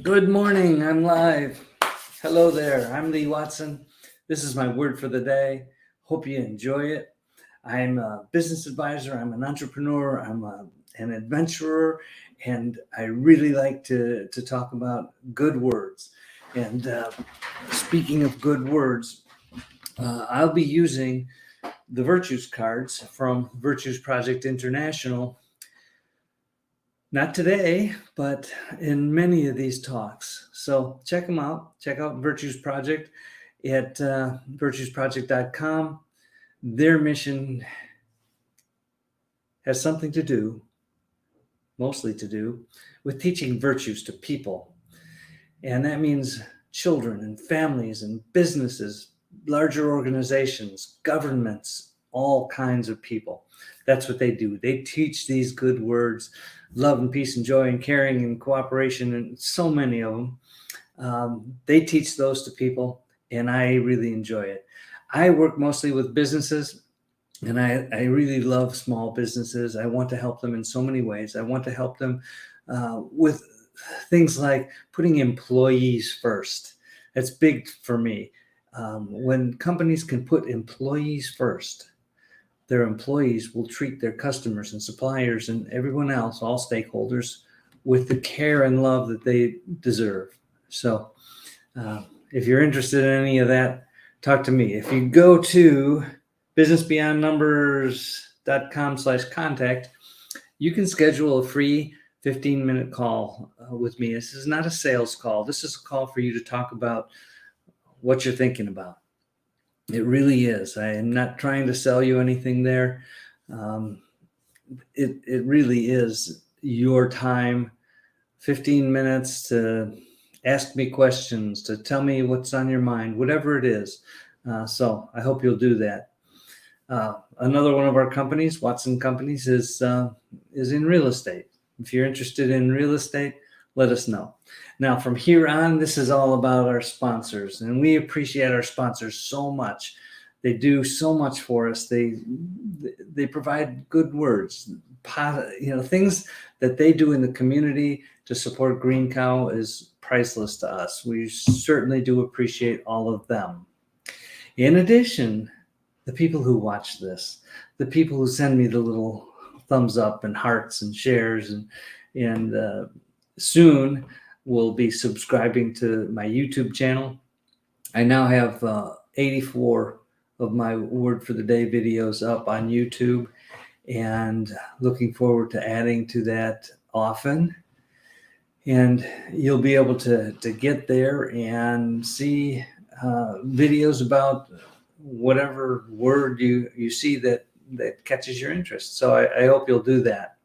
Good morning. I'm live. Hello there. I'm Lee Watson. This is my word for the day. Hope you enjoy it. I'm a business advisor. I'm an entrepreneur. An adventurer, and I really like to talk about good words. And speaking of good words, I'll be using the Virtues cards from Virtues Project International. Not today, but in many of these talks. So check them out. Check out Virtues Project at virtuesproject.com. Their mission has something to do, mostly to do, with teaching virtues to people. And that means children and families and businesses, larger organizations, governments, all kinds of people. That's what they do. They teach these good words, love and peace and joy and caring and cooperation, and so many of them. They teach those to people, and I really enjoy it. I work mostly with businesses, and I really love small businesses. I want to help them in so many ways. I want to help them with things like putting employees first. That's big for me. When companies can put employees first, their employees will treat their customers and suppliers and everyone else, all stakeholders, with the care and love that they deserve. So if you're interested in any of that, talk to me. If you go to businessbeyondnumbers.com/contact, you can schedule a free 15-minute call with me. This is not a sales call. This is a call for you to talk about what you're thinking about. It really is. I am not trying to sell you anything there. It really is your time, 15 minutes to ask me questions, to tell me what's on your mind, whatever it is. So I hope you'll do that. Another one of our companies, Watson Companies, is in real estate. If you're interested in real estate, let us know. Now, from here on, this is all about our sponsors, and we appreciate our sponsors so much. They do so much for us. They provide good words, things that they do in the community to support Green Cow is priceless to us. We certainly do appreciate all of them. In addition, the people who watch this, the people who send me the little thumbs up and hearts and shares, and soon will be subscribing to my YouTube channel. I now have 84 of my word for the day videos up on YouTube, and looking forward to adding to that often. And you'll be able to get there and see videos about whatever word you see that catches your interest. So I hope you'll do that.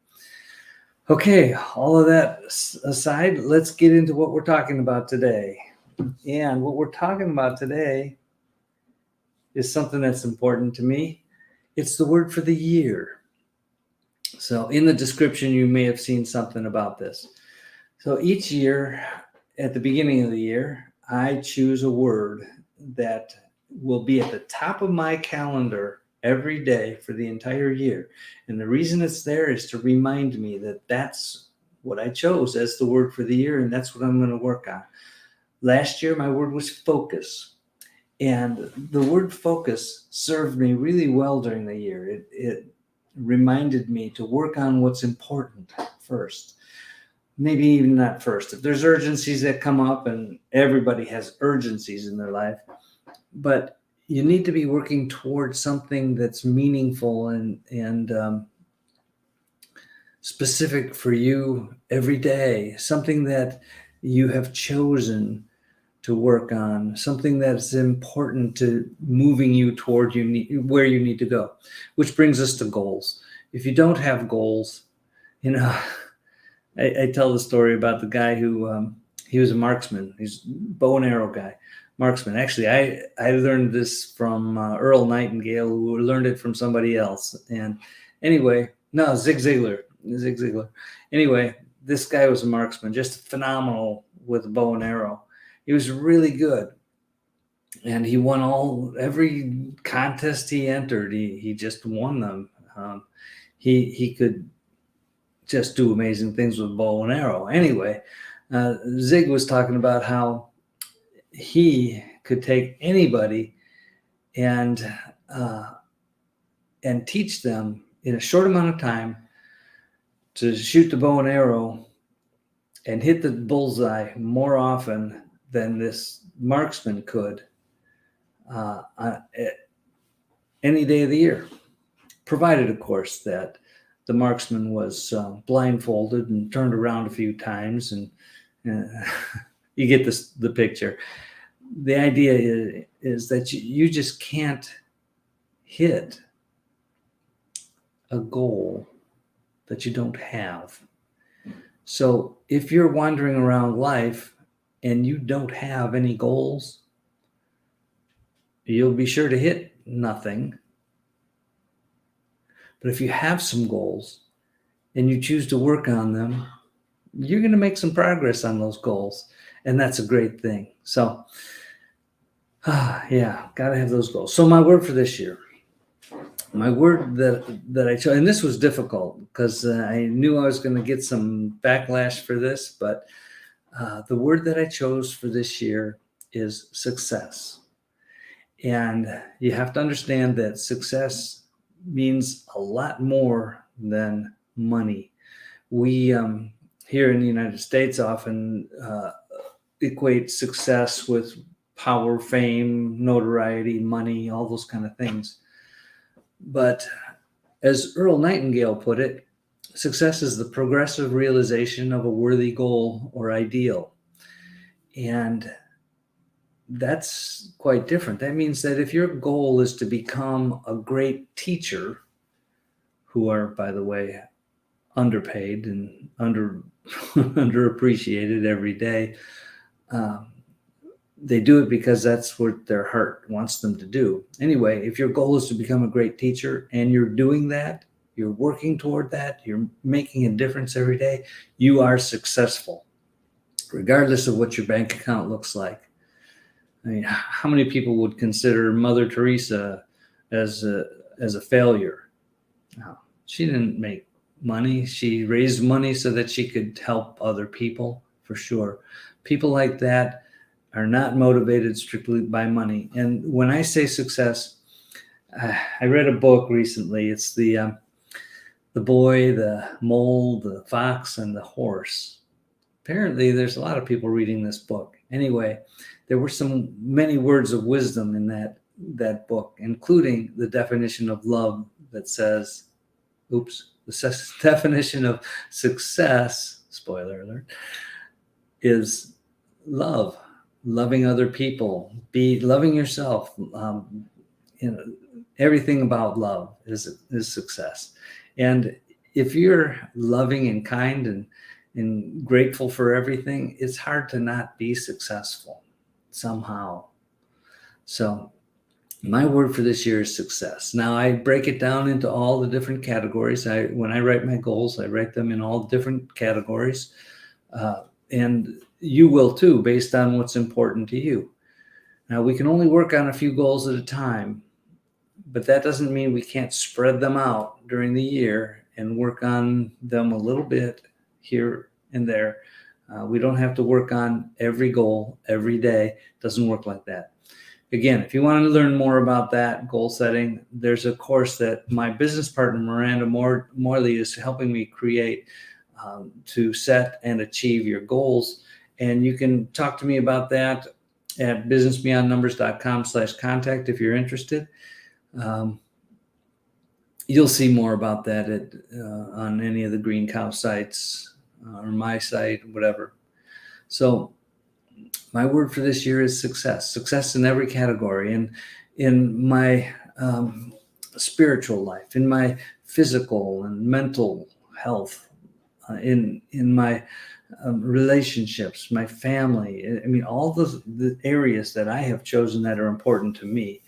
Okay, all of that aside, let's get into what we're talking about today. And what we're talking about today is something that's important to me. It's the word for the year. So in the description, you may have seen something about this. So each year, at the beginning of the year, I choose a word that will be at the top of my calendar every day for the entire year. And the reason it's there is to remind me that that's what I chose as the word for the year, and that's what I'm going to work on. Last year, my word was focus. And the word focus served me really well during the year. It reminded me to work on what's important first. Maybe even not first. If there's urgencies that come up, and everybody has urgencies in their life, but you need to be working towards something that's meaningful and specific for you every day, something that you have chosen to work on, something that's important to moving you toward where you need to go, which brings us to goals. If you don't have goals, I tell the story about the guy who he was a marksman. He's a bow and arrow guy. Marksman. Actually, I learned this from Earl Nightingale, who learned it from somebody else. And anyway, no, Zig Ziglar. Anyway, this guy was a marksman, just phenomenal with a bow and arrow. He was really good, and he won every contest he entered. He just won them. He could just do amazing things with bow and arrow. Anyway, Zig was talking about how he could take anybody and teach them in a short amount of time to shoot the bow and arrow and hit the bullseye more often than this marksman could any day of the year, provided, of course, that the marksman was blindfolded and turned around a few times, and you get the picture. The idea is that you just can't hit a goal that you don't have. So if you're wandering around life and you don't have any goals, you'll be sure to hit nothing. But if you have some goals and you choose to work on them, you're going to make some progress on those goals. And that's a great thing. So, yeah, got to have those goals. So my word for this year, my word that I chose, and this was difficult because I knew I was going to get some backlash for this, but the word that I chose for this year is success. And you have to understand that success means a lot more than money. We here in the United States often equate success with power, fame, notoriety, money, all those kind of things. But as Earl Nightingale put it, success is the progressive realization of a worthy goal or ideal. And that's quite different. That means that if your goal is to become a great teacher, who are, by the way, underpaid and underappreciated every day, they do it because that's what their heart wants them to do. Anyway, if your goal is to become a great teacher and you're doing that, you're working toward that, you're making a difference every day, you are successful, regardless of what your bank account looks like. I mean, how many people would consider Mother Teresa as a failure? No, she didn't make money. She raised money so that she could help other people, for sure. People like that are not motivated strictly by money. And when I say success, I read a book recently. It's the boy, the mole, the fox, and the horse. Apparently, there's a lot of people reading this book. Anyway, there were many words of wisdom in that book, including the definition of love that says, the definition of success, spoiler alert, is love, loving other people, loving yourself. Everything about love is success. And if you're loving and kind and grateful for everything, it's hard to not be successful somehow. So my word for this year is success. Now I break it down into all the different categories. When I write my goals, I write them in all different categories. And you will too, based on what's important to you. Now we can only work on a few goals at a time, but that doesn't mean we can't spread them out during the year and work on them a little bit here and there. We don't have to work on every goal every day. It doesn't work like that. Again, if you want to learn more about that goal setting, there's a course that my business partner, Miranda Morley, is helping me create to set and achieve your goals. And you can talk to me about that at businessbeyondnumbers.com/contact if you're interested. You'll see more about that on any of the Green Cow sites or my site, whatever. So my word for this year is success in every category, and in my spiritual life, in my physical and mental health, in my relationships, my family. I mean, all the areas that I have chosen that are important to me.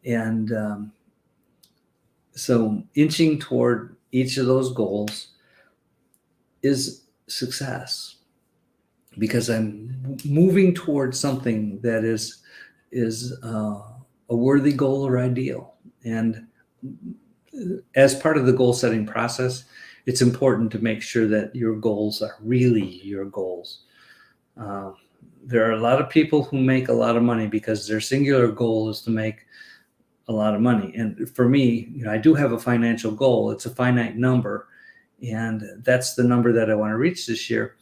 And so inching toward each of those goals is success, because I'm moving towards something that is a worthy goal or ideal. And as part of the goal setting process, it's important to make sure that your goals are really your goals. Uh, there are a lot of people who make a lot of money because their singular goal is to make a lot of money. And for me, I do have a financial goal. It's a finite number, and that's the number that I want to reach this year.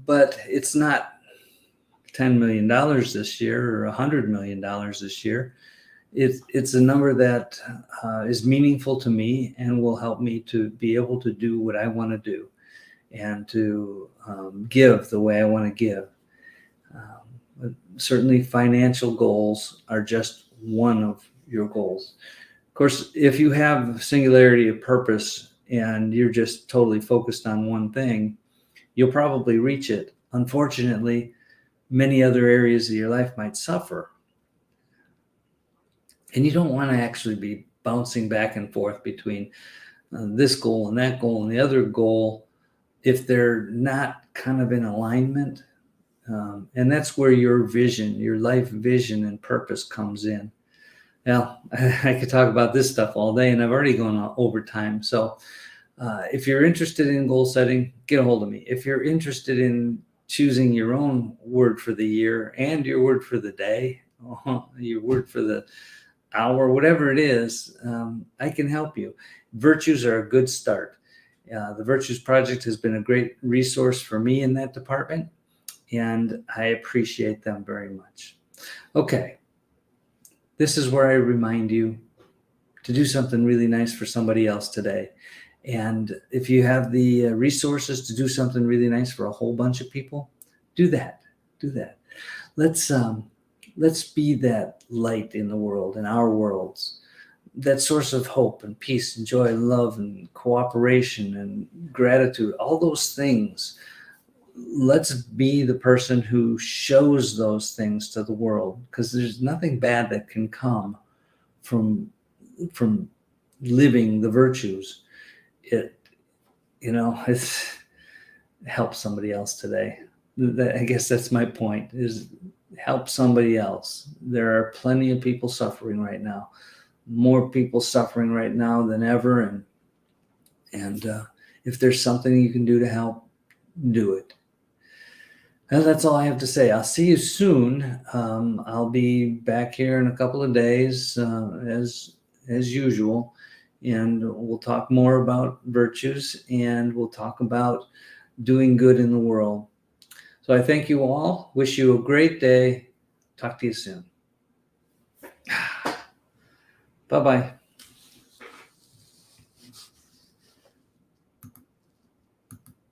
But it's not $10 million this year or $100 million this year. It's a number that is meaningful to me and will help me to be able to do what I want to do and to give the way I want to give. Certainly, financial goals are just one of your goals. Of course, if you have singularity of purpose and you're just totally focused on one thing, you'll probably reach it. Unfortunately, many other areas of your life might suffer. And you don't want to actually be bouncing back and forth between this goal and that goal and the other goal if they're not kind of in alignment. And that's where your vision, your life vision and purpose comes in. Now, I could talk about this stuff all day, and I've already gone over time. So if you're interested in goal setting, get a hold of me. If you're interested in choosing your own word for the year and your word for the day, your word for the hour, whatever it is, I can help you. Virtues are a good start. The Virtues Project has been a great resource for me in that department, and I appreciate them very much. Okay, this is where I remind you to do something really nice for somebody else today. And if you have the resources to do something really nice for a whole bunch of people, do that. Do that. Let's be that light in the world, in our worlds, that source of hope and peace and joy and love and cooperation and gratitude, all those things. Let's be the person who shows those things to the world, because there's nothing bad that can come from living the virtues. It's help somebody else today. I guess that's my point, is help somebody else. There are plenty of people suffering right now, more people suffering right now than ever. And if there's something you can do to help, do it. Well, that's all I have to say. I'll see you soon. I'll be back here in a couple of days, as usual, and we'll talk more about virtues, and we'll talk about doing good in the world. So I thank you all. Wish you a great day. Talk to you soon. Bye-bye.